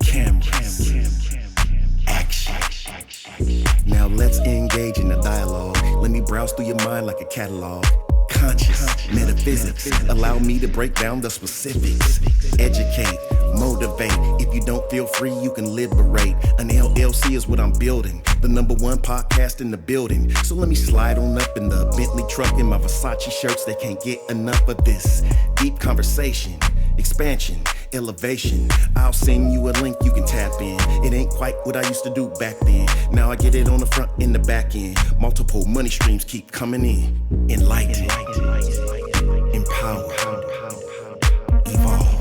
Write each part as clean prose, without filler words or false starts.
cameras, action. Now let's engage in the dialogue. Let me browse through your mind like a catalog. Conscious metaphysics, allow me to break down the specifics. Educate, motivate. If you don't feel free, you can liberate. An LLC is what I'm building, the #1 podcast in the building. So let me slide on up in the Bentley truck in my Versace shirts. They can't get enough of this deep conversation, expansion, elevation. I'll send you a link you can tap in. It ain't quite what I used to do back then. Now I get it on the front and the back end. Multiple money streams keep coming in. Enlighten, empower, evolve.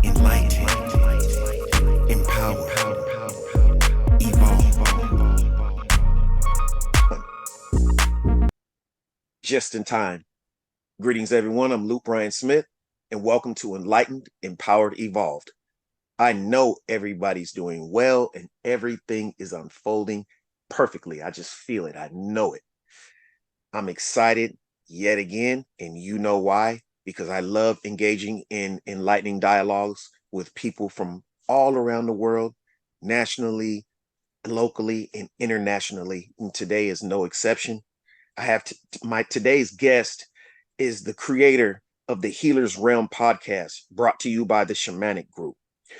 Enlighten, empower, evolve. Just in time. Greetings, everyone. I'm Luke Bryan Smith, and welcome to Enlightened, Empowered, Evolved. I know everybody's doing well, and everything is unfolding perfectly. I just feel it. I know it. I'm excited yet again, and you know why? Because I love engaging in enlightening dialogues with people from all around the world, nationally, locally, and internationally. And today is no exception. I have today's guest is the creator of the Healer's Realm podcast, brought to you by the Shamanic Group,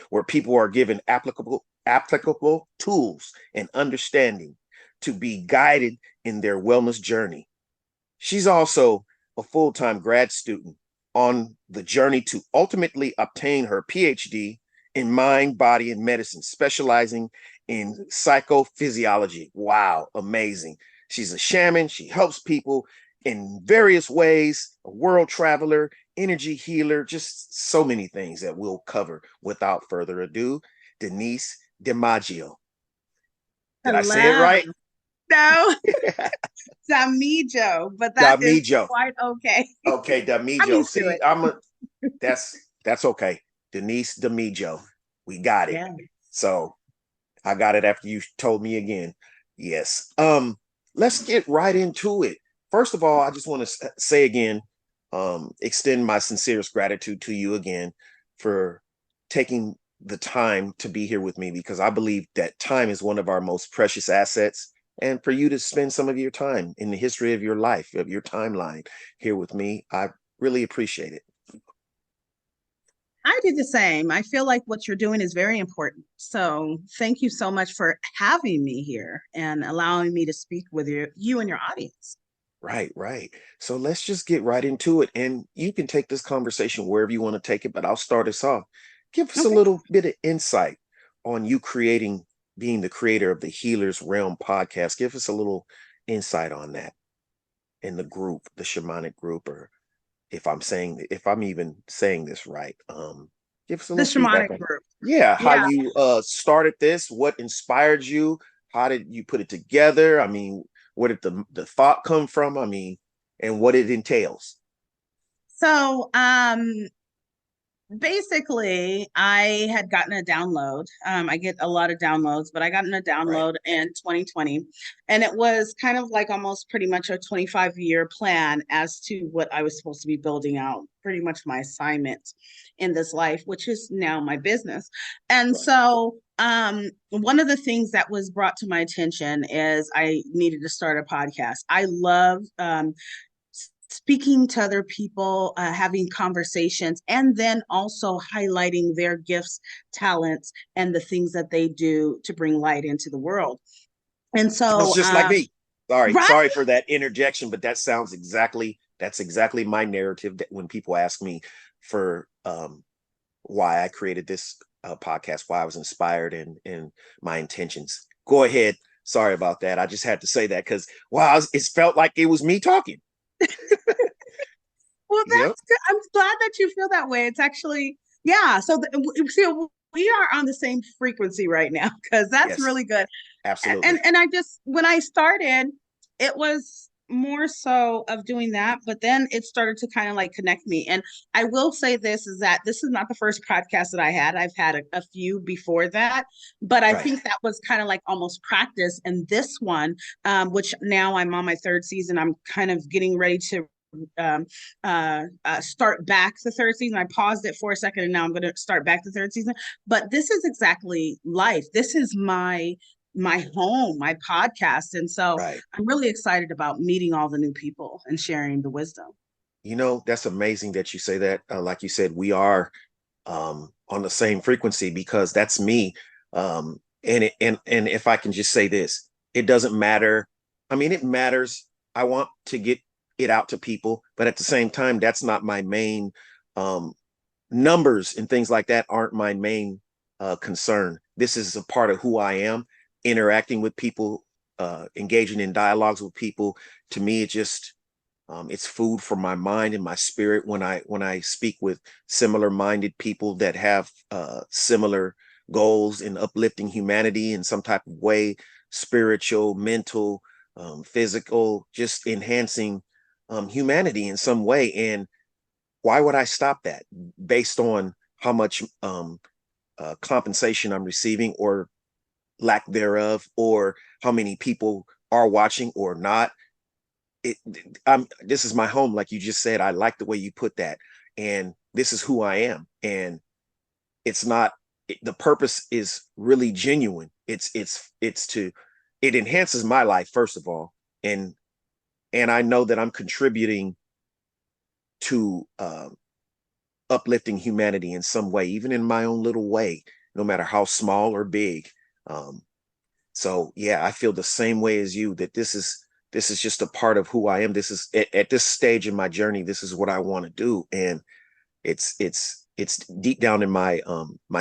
where people are given applicable tools and understanding to be guided in their wellness journey. She's also a full-time grad student on the journey to ultimately obtain her Ph.D. in mind, body, and medicine, specializing in psychophysiology. Wow, amazing. She's a shaman. She helps people in various ways, a world traveler, energy healer, just so many things that we'll cover. Without further ado, Denise Damijo. Did I say it right? No, Damijo, but that is quite okay. Okay, Damijo. See, that's okay. Denise Damijo. We got it. Yeah. So I got it after you told me again. Yes. Let's get right into it. First of all, I just want to say again, extend my sincerest gratitude to you again for taking the time to be here with me, because I believe that time is one of our most precious assets. And for you to spend some of your time in the history of your life, of your timeline here with me, I really appreciate it. I do the same. I feel like what you're doing is very important. So thank you so much for having me here and allowing me to speak with you and your audience. Right. So let's just get right into it. And you can take this conversation wherever you want to take it, but I'll start us off. Give us a little bit of insight on you being the creator of the Healer's Realm podcast. Give us a little insight on that in the group, the Shamanic Group, or if I'm even saying this right. Give us a little Shamanic Group. Yeah, how you started this, what inspired you, how did you put it together? I mean, where did the thought come from? I mean, and what it entails. So, basically, I had gotten a download. I get a lot of downloads, but I got a download in 2020. And it was kind of like almost pretty much a 25-year plan as to what I was supposed to be building out, pretty much my assignment in this life, which is now my business. And so one of the things that was brought to my attention is I needed to start a podcast. I love speaking to other people, having conversations, and then also highlighting their gifts, talents, and the things that they do to bring light into the world. And so it's just like me. Sorry for that interjection, but that's exactly my narrative. That when people ask me for why I created this podcast, why I was inspired and my intentions. Go ahead. Sorry about that. I just had to say that because it felt like it was me talking. Well, that's good. I'm glad that you feel that way. It's actually, So we are on the same frequency right now, because that's really good. Absolutely. And I just, when I started, it was more so of doing that, but then it started to kind of like connect me. And I will say this is not the first podcast that I had. I've had a few before that, but I think that was kind of like almost practice. And this one, which now I'm on my third season, I'm kind of getting ready to start back the third season. I paused it for a second, and now I'm going to start back the third season. But this is exactly life. This is my home, my podcast, and so Right. I'm really excited about meeting all the new people and sharing the wisdom. You know, that's amazing that you say that. Like you said, we are on the same frequency, because that's me. And if I can just say this, it doesn't matter. I mean, it matters. I want to get it out to people, but at the same time, that's not my main numbers and things like that aren't my main concern. This is a part of who I am, interacting with people, engaging in dialogues with people. To me, it just it's food for my mind and my spirit when I speak with similar minded people that have similar goals in uplifting humanity in some type of way, spiritual, mental, physical, just enhancing humanity in some way. And why would I stop that based on how much compensation I'm receiving or lack thereof, or how many people are watching or not? This is my home, like you just said. I like the way you put that, and this is who I am. And it's not the purpose is really genuine. It's to it enhances my life first of all, and I know that I'm contributing to uplifting humanity in some way, even in my own little way, no matter how small or big. Um, so yeah, I feel the same way as you, that this is just a part of who I am. This is at this stage in my journey, this is what I want to do. And it's deep down in my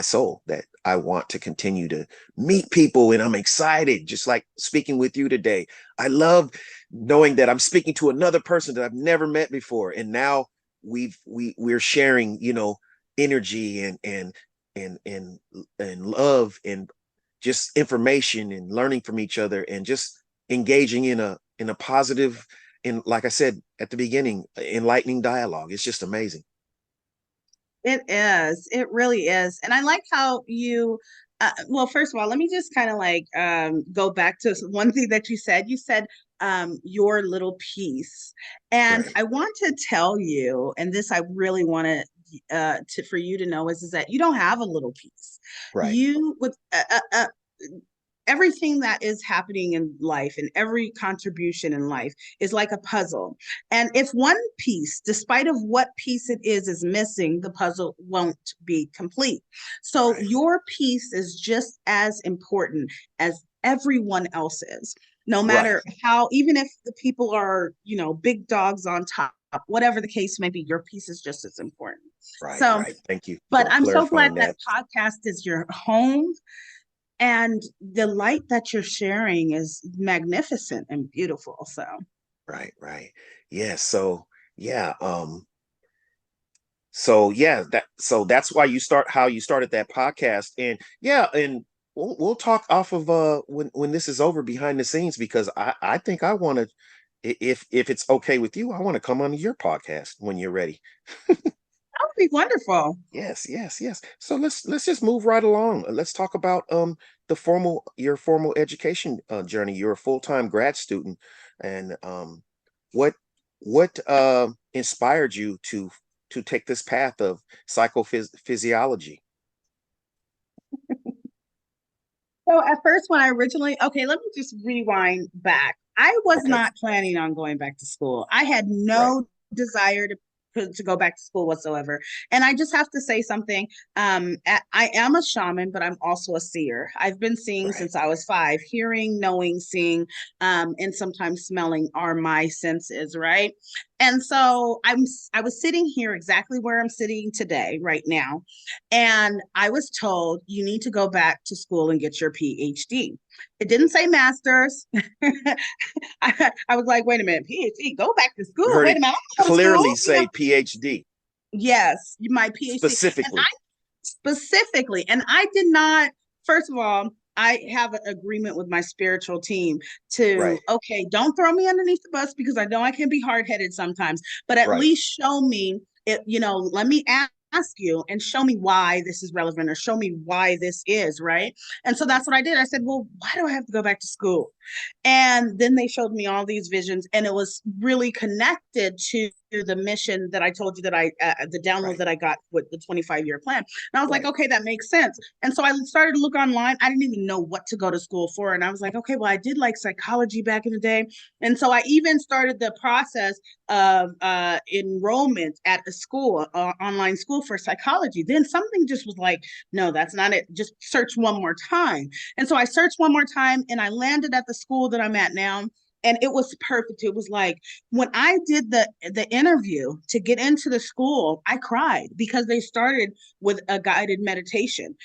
soul that I want to continue to meet people, and I'm excited, just like speaking with you today. I love knowing that I'm speaking to another person that I've never met before, and now we're sharing, energy and love and just information and learning from each other, and just engaging in a positive, in, like I said at the beginning, enlightening dialogue. It's just amazing. It is. It really is. And I like how you, well, first of all, let me just kind of like go back to one thing that you said. You said your little piece. And Right. I want to tell you, and this I really want to for you to know is that you don't have a little piece. Right. You with everything that is happening in life and every contribution in life is like a puzzle. And if one piece, despite of what piece it is missing, the puzzle won't be complete. So Right. your piece is just as important as everyone else's, no Right. matter how, even if the people are, big dogs on top, whatever the case may be, your piece is just as important. Right. So, Right. Thank you but for I'm so glad clarifying that that. podcast is your home, and the light that you're sharing is magnificent and beautiful. So, Right. Right. Yeah. So yeah. So yeah, that's why how you started that podcast. And yeah, and we'll talk off of when this is over behind the scenes, because I think I want to, if it's okay with you, I want to come on your podcast when you're ready. that would be wonderful. Yes, yes, yes. So let's just move right along. Let's talk about your formal education journey. You're a full-time grad student, and what inspired you to take this path of psychophysiology? So, at first, when I originally, okay, let me just rewind back. I was Okay, not planning on going back to school. I had right, no desire to go back to school whatsoever. And I just have to say something. I am a shaman, but I'm also a seer. I've been seeing right, since I was 5. Hearing, knowing, seeing, and sometimes smelling are my senses, right? And so I was sitting here exactly where I'm sitting today, right now, and I was told you need to go back to school and get your PhD. It didn't say master's. I was like, wait a minute, PhD, go back to you school. heard Wait it a minute, I'm going to clearly school. say PhD Yes, my PhD. And specifically. I specifically, and I did not, first of all, I have an agreement with my spiritual team to, Right, okay, don't throw me underneath the bus because I know I can be hard headed sometimes, but at right, least show me it, let me ask ask you and show me why this is relevant or show me why this is, right? And so that's what I did. I said, well, why do I have to go back to school? And then they showed me all these visions, and it was really connected to the mission that I told you that the download that I got with the 25-year plan. And I was like, okay, that makes sense. And so I started to look online. I didn't even know what to go to school for. And I was like, okay, well, I did like psychology back in the day. And so I even started the process of enrollment at a school, online school for psychology. Then something just was like, no, that's not it. Just search one more time. And so I searched one more time, and I landed at the school that I'm at now. And it was perfect. It was like when I did the interview to get into the school, I cried because they started with a guided meditation.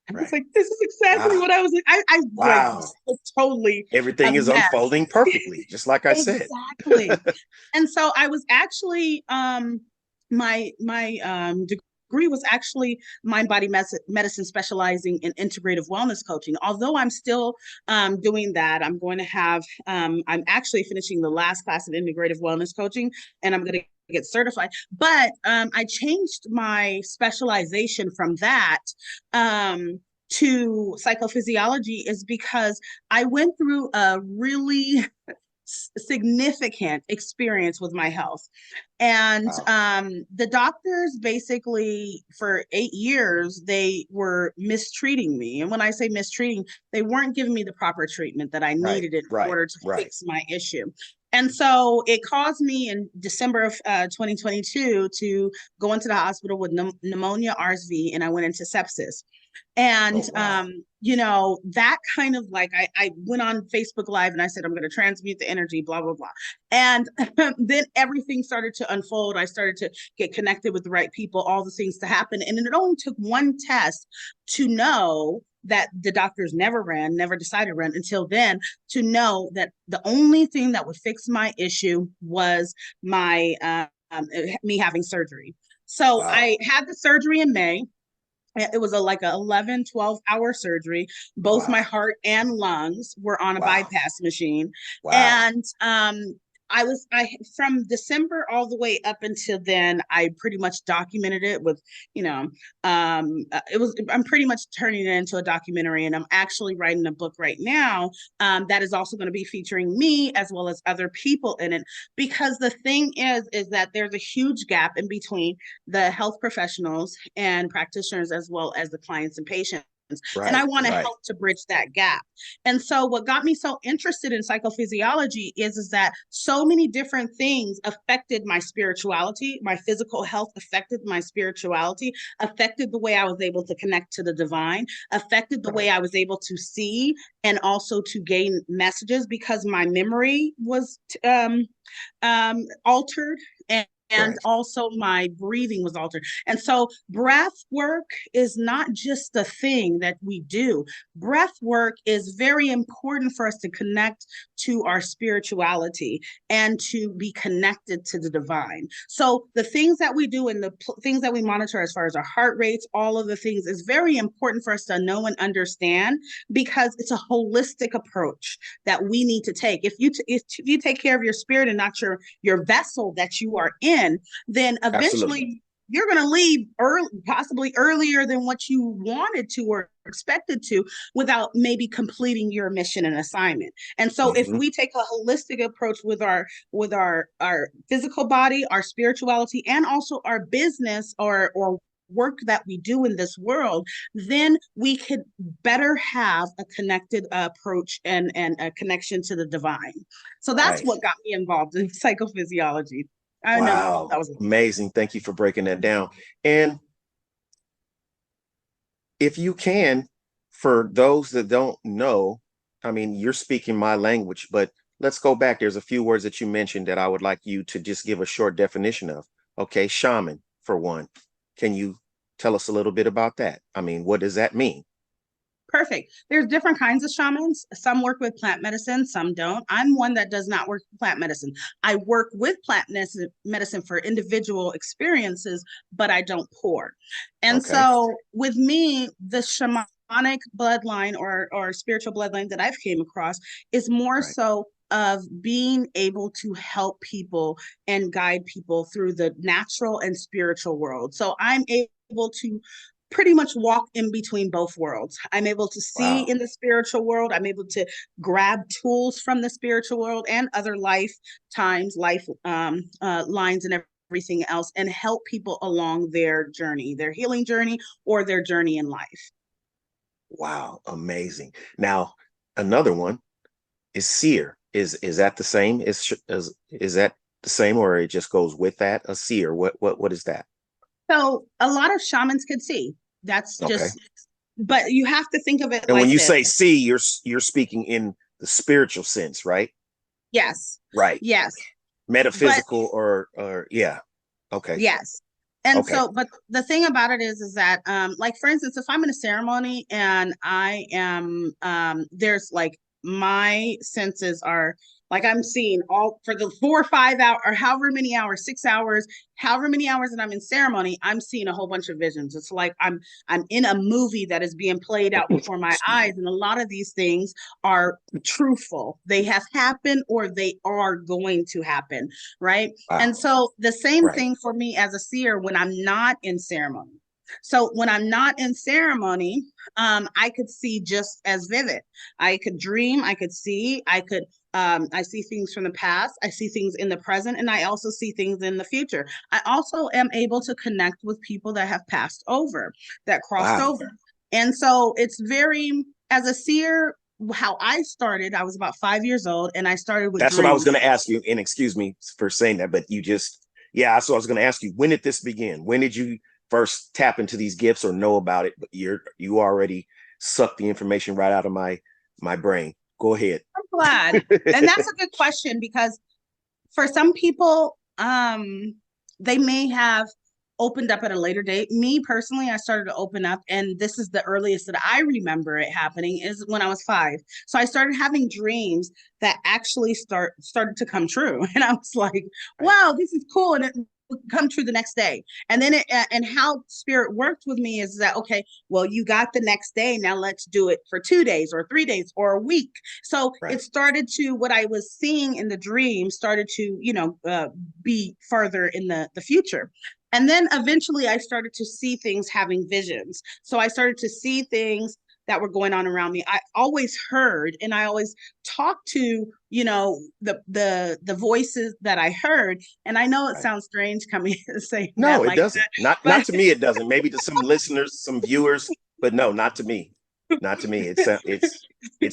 I was like, this is exactly what I was like. I like was totally everything a is mess. unfolding perfectly, just like I said. Exactly. And so I was actually my degree was actually mind body medicine, specializing in integrative wellness coaching. Although I'm still doing that, I'm going to have I'm actually finishing the last class of integrative wellness coaching, and I'm going to get certified. But I changed my specialization from that to psychophysiology, is because I went through a really significant experience with my health. And the doctors basically for 8 years, they were mistreating me. And when I say mistreating, they weren't giving me the proper treatment that I needed in order to fix my issue. And so it caused me in December of 2022 to go into the hospital with pneumonia, RSV, and I went into sepsis. And, you know, that kind of like, I went on Facebook Live and I said, I'm going to transmute the energy, blah, blah, blah. And then everything started to unfold. I started to get connected with the right people, all the things to happen. And it only took one test to know that the doctors never decided to run until then, to know that the only thing that would fix my issue was my, me having surgery. So I had the surgery in May. It was like a 11, 12-hour surgery. Both my heart and lungs were on a bypass machine. And I from December all the way up until then, I pretty much documented it with, you know, I'm pretty much turning it into a documentary, and I'm actually writing a book right now that is also going to be featuring me as well as other people in it. Because the thing is that there's a huge gap in between the health professionals and practitioners as well as the clients and patients. And I want to help to bridge that gap. And so what got me so interested in psychophysiology is that so many different things affected my spirituality. My physical health affected my spirituality, affected the way I was able to connect to the divine, affected the way I was able to see and also to gain messages, because my memory was altered, and also my breathing was altered. And so breath work is not just a thing that we do. Breath work is very important for us to connect to our spirituality and to be connected to the divine. So the things that we do and the things that we monitor as far as our heart rates, all of the things, is very important for us to know and understand, because it's a holistic approach that we need to take. If you take care of your spirit and not your vessel that you are in, then eventually you're going to leave possibly earlier than what you wanted to or expected to, without maybe completing your mission and assignment. And so if we take a holistic approach with our physical body, our spirituality, and also our business or work that we do in this world, then we could better have a connected approach and a connection to the divine. So that's what got me involved in psychophysiology. I know that was amazing. Thank you for breaking that down. And if you can, for those that don't know, I mean, you're speaking my language, but let's go back. There's a few words that you mentioned that I would like you to just give a short definition of. Okay, shaman, for one. Can you tell us a little bit about that? I mean, what does that mean? Perfect. There's different kinds of shamans. Some work with plant medicine, some don't. I'm one that does not work with plant medicine. I work with plant medicine for individual experiences, but I don't pour. And so with me, the shamanic bloodline or spiritual bloodline that I've came across is more so of being able to help people and guide people through the natural and spiritual world. So I'm able to pretty much walk in between both worlds. I'm able to see Wow. in the spiritual world. I'm able to grab tools from the spiritual world and other life lines and everything else, and help people along their journey, their healing journey, or their journey in life. Wow. Amazing. Now, another one is seer. Is that the same? Is that the same, or it just goes with that? A seer. What is that? So a lot of shamans could see. That's Okay. just, but you have to think of it And when like you this. say see, you're speaking in the spiritual sense, right? Yes. Right. Yes. But Metaphysical or yeah. Okay. yes. And Okay. so, but the thing about it is that, like, for instance, if I'm in a ceremony and I am, there's like my senses are like, I'm seeing all for the 4 or 5 hour or however many hours, 6 hours, however many hours that I'm in ceremony, I'm seeing a whole bunch of visions. It's like I'm in a movie that is being played out before my Excuse me. eyes. And a lot of these things are truthful. They have happened or they are going to happen, right? And Wow. so the same Right. thing for me as a seer when I'm not in ceremony. So when I'm not in ceremony, I could see just as vivid. I could dream, I could see, I see things from the past, I see things in the present, and I also see things in the future. I also am able to connect with people that have passed over, that crossed Wow. over. And so it's very, as a seer, how I started, I was about 5 years old and I started with That's what I was dreams. going to ask you. And excuse me for saying that, but you just, yeah. So I was going to ask you, when did this begin? When did you first tap into these gifts or know about it? But you already sucked the information right out of my brain. Go ahead. I'm glad. And that's a good question because for some people, they may have opened up at a later date. Me personally, I started to open up, and this is the earliest that I remember it happening is when I was 5. So I started having dreams that actually started to come true, and I was like, Right. "Wow, this is cool!" And it would come true the next day. And then and how spirit worked with me is that, okay, well, you got the next day, now let's do it for 2 days or 3 days or a week. So it Right. started to, what I was seeing in the dream started to, be further in the future. And then eventually I started to see things having visions. So I started to see things that were going on around me. I always heard and I always talked to, the voices that I heard. And I know it Right. sounds strange coming saying No, that it like doesn't. that, Not but to me. It doesn't. Maybe to some listeners, some viewers, but no, not to me. Not to me. It's well,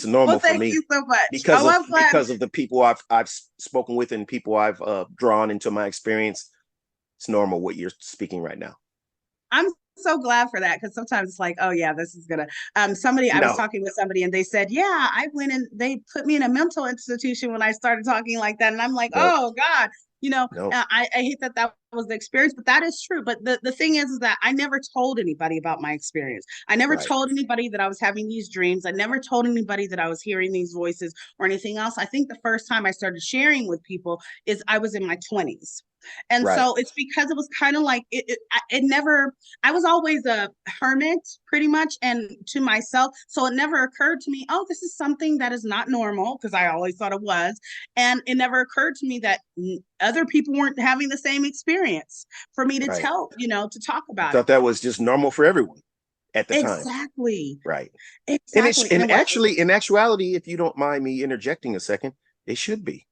normal for thank me you so much. because Oh, of I'm glad. the people I've spoken with and people I've drawn into my experience. It's normal what you're speaking right now. I'm so glad for that because sometimes it's like, oh yeah, this is gonna. Somebody I was No, talking with somebody and they said, yeah, I went and they put me in a mental institution when I started talking like that, and I'm like, no, oh God, no. I hate that that was the experience, but that is true. But the thing is that I never told anybody about my experience. I never Right, told anybody that I was having these dreams. I never told anybody that I was hearing these voices or anything else. I think the first time I started sharing with people is I was in my 20s. And right, so it's because it was kind of like it never, I was always a hermit pretty much and to myself. So it never occurred to me, oh, this is something that is not normal because I always thought it was. And it never occurred to me that other people weren't having the same experience for me to right. tell, to talk You about it. thought that was just normal for everyone at the time. Exactly. Right. Exactly. And And it was. actually, in actuality, if you don't mind me interjecting a second, it should be.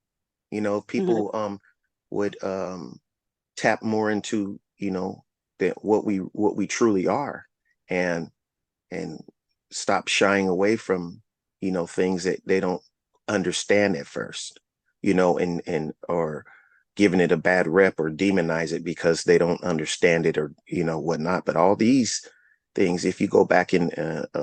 Mhm. People would tap more into, that what we truly are and and stop shying away from, things that they don't understand at first, and or giving it a bad rep or demonize it because they don't understand it or, whatnot. But all these things, if you go back in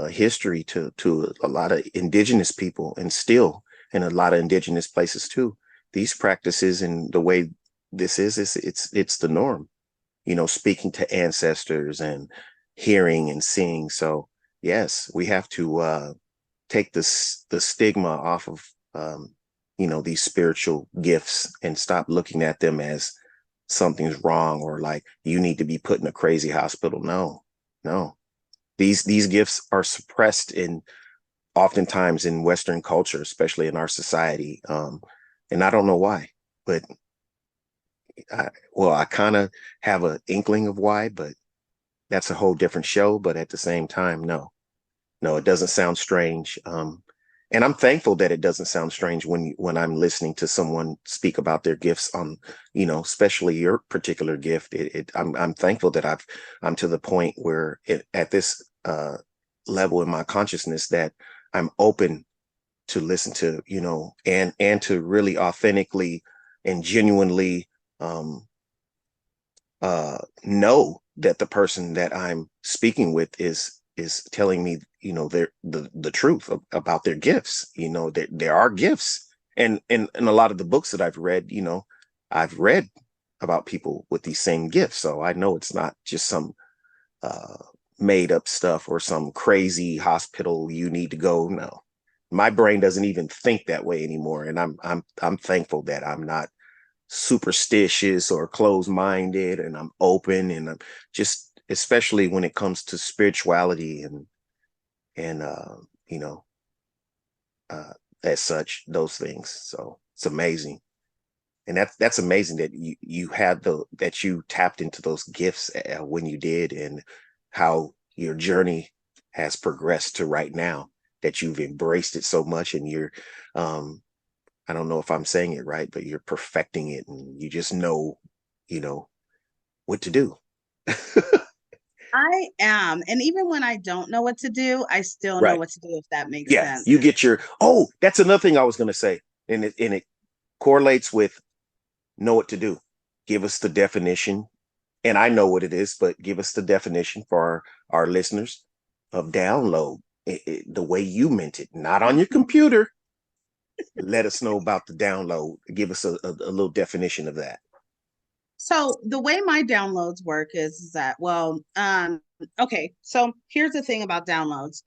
history to a lot of indigenous people and still in a lot of indigenous places too, these practices and the way this is it's the norm, speaking to ancestors and hearing and seeing. So yes, we have to take the stigma off of these spiritual gifts and stop looking at them as something's wrong or like you need to be put in a crazy hospital. No, no. These gifts are suppressed in oftentimes in Western culture, especially in our society. And I don't know why, but I kind of have an inkling of why, but that's a whole different show. But at the same time, no, it doesn't sound strange. And I'm thankful that it doesn't sound strange when I'm listening to someone speak about their gifts on, especially your particular gift. I'm thankful that I'm to the point where at this level in my consciousness that I'm open to listen to, and to really authentically and genuinely know that the person that I'm speaking with is telling me, the truth about their gifts. That there are gifts, and in a lot of the books that I've read, I've read about people with these same gifts, so I know it's not just some made up stuff or some crazy hospital you need to go. No, my brain doesn't even think that way anymore, and I'm thankful that I'm not superstitious or closed-minded, and I'm open, and I'm just, especially when it comes to spirituality and as such, those things. So it's amazing. And that's amazing that that you tapped into those gifts when you did, and how your journey has progressed to right now, that you've embraced it so much, and you're I don't know if I'm saying it right, but you're perfecting it, and you just know what to do. I am. And even when I don't know what to do, I still know Right. what to do, if that makes Yeah. sense. You get that's another thing I was going to say. And it correlates with know what to do. Give us the definition. And I know what it is, but give us the definition for our listeners of download. The way you meant it, not on your computer. Let us know about the download. Give us a little definition of that. So the way my downloads work is that, okay, so here's the thing about downloads.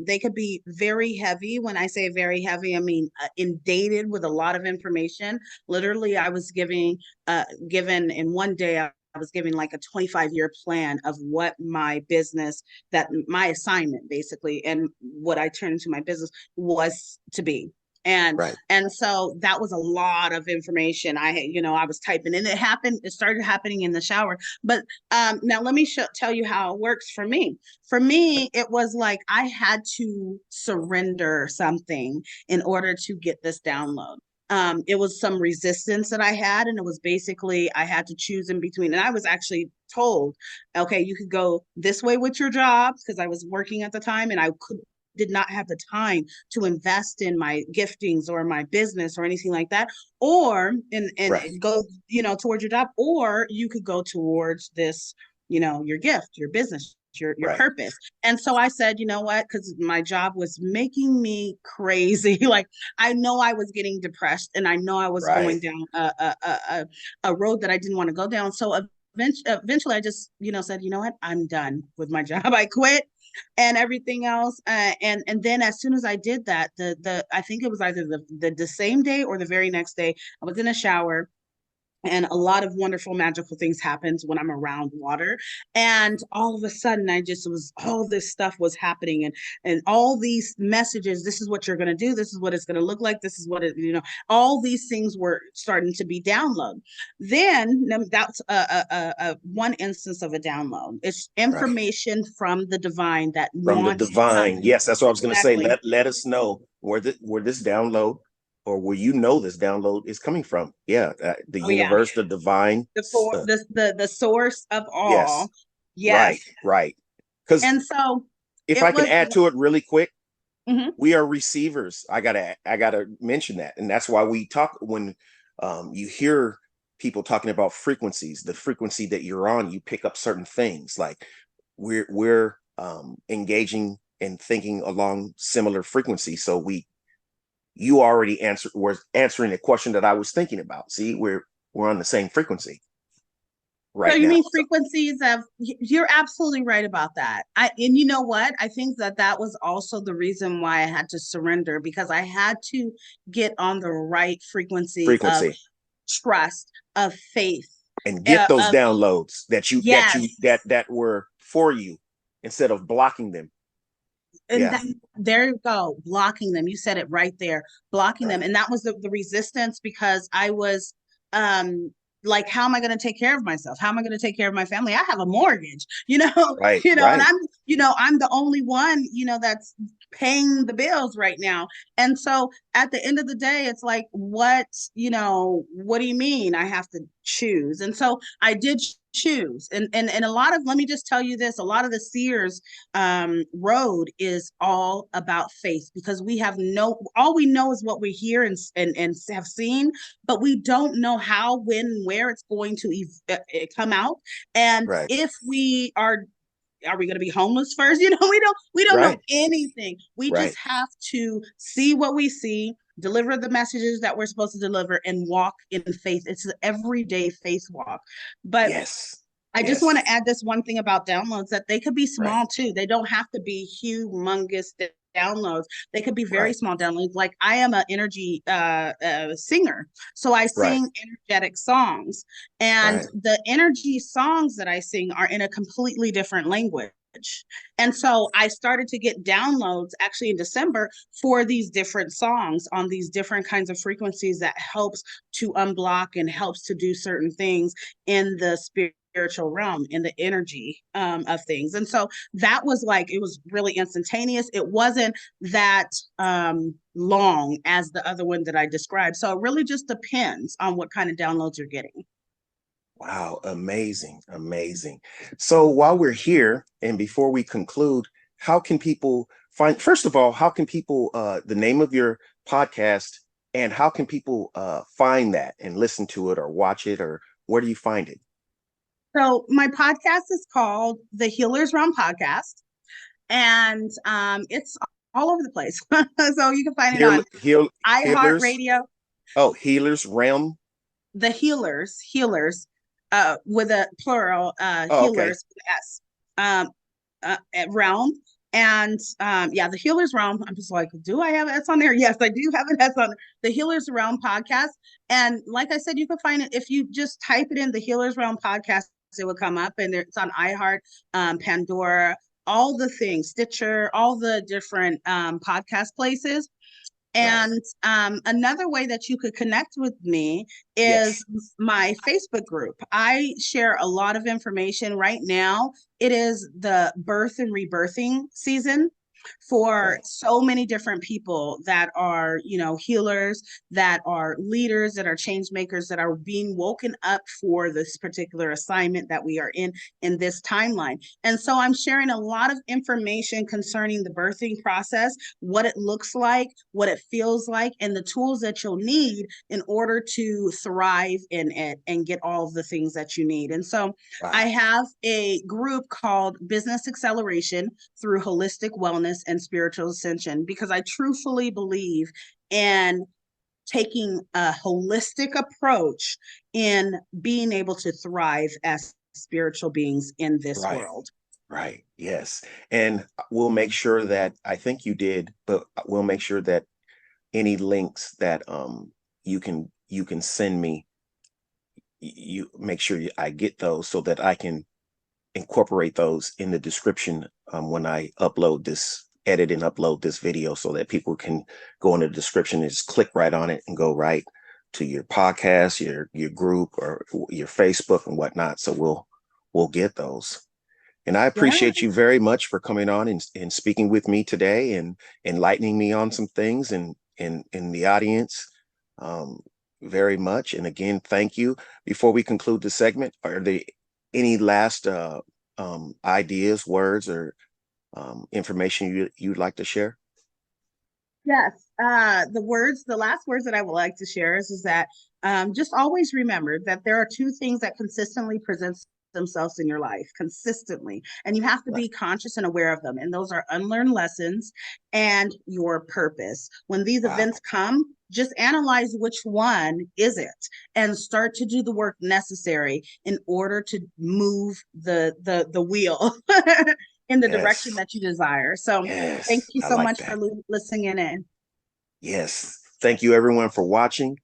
They could be very heavy. When I say very heavy, I mean inundated with a lot of information. Literally, I was given in one day, I was giving like a 25-year plan of what my business, that my assignment basically, and what I turned into my business was to be. And Right. and so that was a lot of information. I was typing, and it started happening in the shower. But now let me tell you how it works for me. For me, it was like I had to surrender something in order to get this download. It was some resistance that I had, and it was basically I had to choose in between. And I was actually told, okay, you could go this way with your job, because I was working at the time, and I did not have the time to invest in my giftings or my business or anything like that, or Right. go towards your job, or you could go towards this, your gift, your business, your Right. purpose. And so I said, you know what, because my job was making me crazy. Like, I know I was getting depressed, and I know I was Right. going down a road that I didn't want to go down. So eventually I just said, you know what, I'm done with my job. I quit and everything else. And then as soon as I did that, I think it was either the same day or the very next day, I was in a shower, and a lot of wonderful magical things happens when I'm around water. And all of a sudden, all this stuff was happening, and all these messages. This is what you're going to do. This is what it's going to look like. This is what all these things were starting to be download. Then that's a one instance of a download. It's Right. information from the divine that From the wants divine. something. Yes, that's what I was going to say. Exactly. Let us know where this download, or where this download is coming from. Yeah, the Oh yeah. universe, the divine. The source of Yes, all. right, Yes. right. Because And so if it I can was. add to it really quick, Mhm. we are receivers. I gotta mention that, and that's why we talk when you hear people talking about frequencies. The frequency that you're on, you pick up certain things. Like we're engaging and thinking along similar frequencies. So you already were answering a question that I was thinking about. See, we're on the same frequency So right you now. mean So, frequencies of, you're absolutely right about that. And you know what? I think that was also the reason why I had to surrender, because I had to get on the right frequency of frequency, trust, of faith, and get those of downloads that yes. were for you, instead of blocking them. And then there you go, blocking them. You said it right there, blocking them. And that was the resistance, because I was like, how am I going to take care of myself? How am I going to take care of my family? I have a mortgage, Right, and right, I'm the only one, that's paying the bills right now. And so at the end of the day, it's like, what do you mean I have to choose? And so I did choose. And a lot of, let me just tell you this, a lot of the seers road is all about faith, because all we know is what we hear and have seen, but we don't know how, when, where it's going to come out. And right, if are we going to be homeless first? We don't know right, anything. We right. just have to see what we see, deliver the messages that we're supposed to deliver, and walk in faith. It's an everyday faith walk. But Yes, I just want yes, to add this one thing about downloads, that they could be right, small too. They don't have to be humongous downloads. They could be very right, small downloads. Like, I am an energy singer, so I right, sing energetic songs, and right, the energy songs that I sing are in a completely different language. And so I started to get downloads actually in December for these different songs on these different kinds of frequencies that helps to unblock and helps to do certain things in the spiritual realm, in the energy of things. And so that was like, it was really instantaneous. It wasn't that long as the other one that I described. So it really just depends on what kind of downloads you're getting. wow, amazing, amazing. So while we're here and before we conclude, how can people first of all, how can people, the name of your podcast, and how can people find that and listen to it or watch it, or where do you find it? So my podcast is called the Healer's Realm Podcast, and it's all over the place. So you can find it on Healers, iHeartRadio. oh, Healers Realm. The healers, with a plural, Oh, okay. healers with S, realm. And yeah, the Healers Realm. I'm just like, do I have S on there? Yes, I do have an S on the Healers Realm podcast. And like I said, you can find it if you just type it in the Healers Realm podcast. It will come up, and it's on iHeart, Pandora, all the things, Stitcher, all the different podcast places. Right. And another way that you could connect with me is Yes. my Facebook group. I share a lot of information right now. It is the birth and rebirthing season for Right. so many different people that are, healers, that are leaders, that are change makers, that are being woken up for this particular assignment that we are in this timeline. And so I'm sharing a lot of information concerning the birthing process, what it looks like, what it feels like, and the tools that you'll need in order to thrive in it and get all of the things that you need. And so I Wow. have a group called Business Acceleration through Holistic Wellness and Spiritual Ascension, because I truthfully believe in taking a holistic approach in being able to thrive as spiritual beings in this Right. world. Right. Yes. And we'll make sure that, I think you did, but we'll make sure that any links that you can send me, you make sure I get those so that I can incorporate those in the description when I edit and upload this video, so that people can go in the description and just click right on it and go right to your podcast, your group, or your Facebook and whatnot. So we'll get those. And I Yeah. appreciate you very much for coming on and speaking with me today and enlightening me on some things, and in the audience, um, very much. And again, thank you. Before we conclude the segment, are there any last ideas, words, or information you'd like to share? Yes. The last words that I would like to share is that just always remember that there are two things that consistently present themselves in your life consistently, and you have to Right. be conscious and aware of them. And those are unlearned lessons and your purpose. When these Wow. events come, just analyze which one is it and start to do the work necessary in order to move the wheel in the direction Yes. that you desire. So thank Yes. you I so like much for that. listening in. Yes. Thank you, everyone, for watching.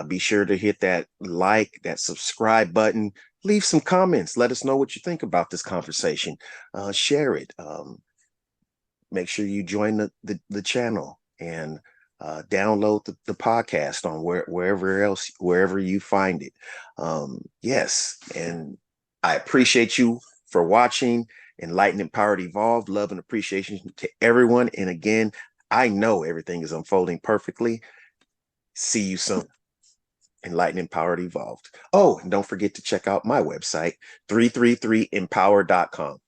Be sure to hit that like, that subscribe button. Leave some comments. Let us know what you think about this conversation. Share it. make sure you join the channel and download the podcast on wherever you find it. Yes, and I appreciate you for watching Enlightened, Empowered, Evolved. Love and appreciation to everyone. And again, I know everything is unfolding perfectly. See you soon. Enlightened, Empowered, Evolved. Oh, and don't forget to check out my website, 333empower.com.